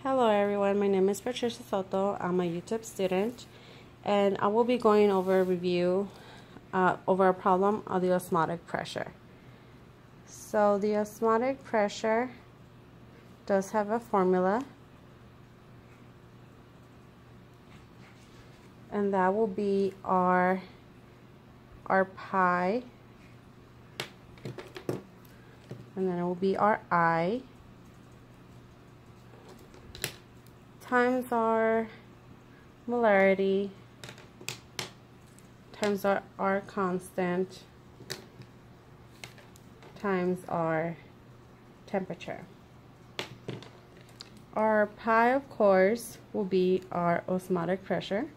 Hello everyone, my name is Patricia Soto. I'm a YouTube student and I will be going over a review over a problem of the osmotic pressure. So the osmotic pressure does have a formula, and that will be our pi, and then it will be our I times our molarity times our R constant times our temperature. Our pi, of course, will be our osmotic pressure,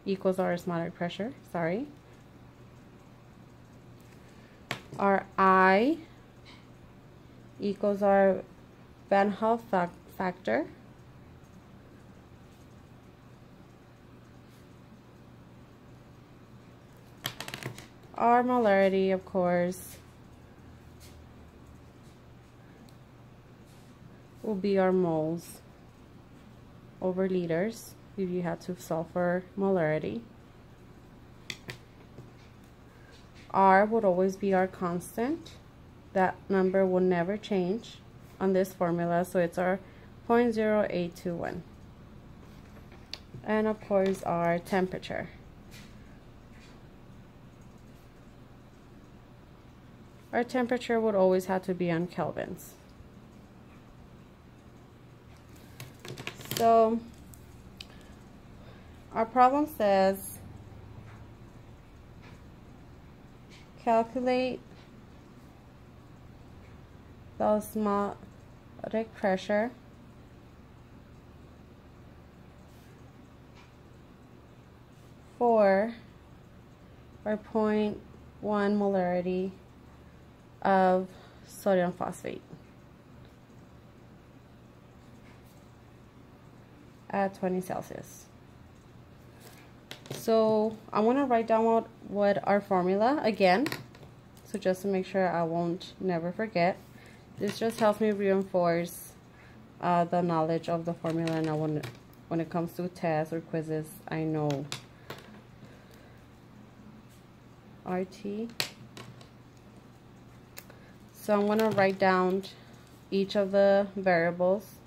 equals our osmotic pressure, sorry. Our I equals our Van Hoff factor. Our molarity, of course, will be our moles over liters if you had to solve for molarity. R would always be our constant. That number will never change on this formula, so it's our 0.0821. And of course our temperature. Our temperature would always have to be on kelvins. So our problem says calculate the osmotic pressure for our 0.1 molarity of sodium phosphate at 20 Celsius. So I want to write down what our formula again, so just to make sure I won't never forget. This just helps me reinforce the knowledge of the formula, and when it comes to tests or quizzes, I know. RT. So I'm going to write down each of the variables.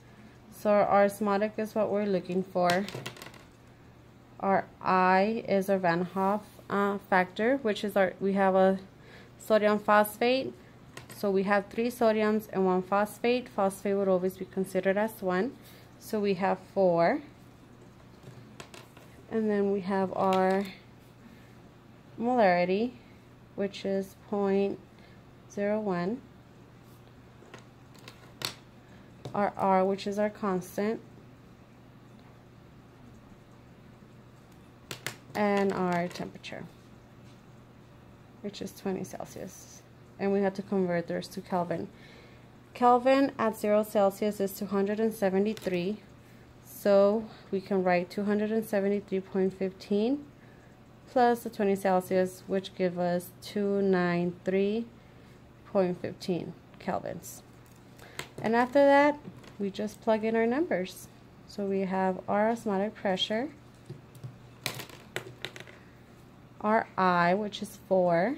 So our osmotic is what we're looking for. Our I is our Van Hoff factor, which is we have a sodium phosphate. So we have 3 sodiums and 1 phosphate. Phosphate would always be considered as 1. So we have 4. And then we have our molarity, which is 0.01. Our R, which is our constant, and our temperature, which is 20 Celsius. And we have to convert those to Kelvin. Kelvin at 0 Celsius is 273, so we can write 273.15 plus the 20 Celsius, which gives us 293.15 kelvins. And after that, we just plug in our numbers. So we have our osmotic pressure, our I, which is 4,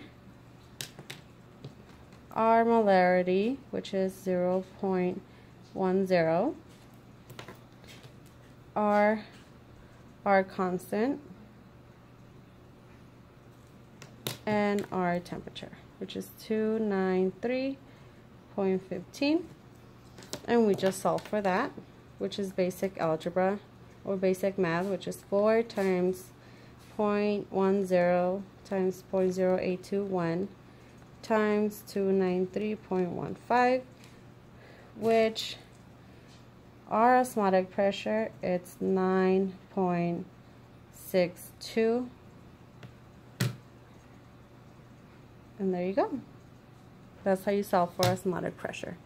our molarity, which is 0.10, our constant, and our temperature, which is 293.15. And we just solve for that, which is basic algebra or basic math, which is 4 times 0.10 times 0.0821 times 293.15, which our osmotic pressure, it's 9.62. And there you go. That's how you solve for osmotic pressure.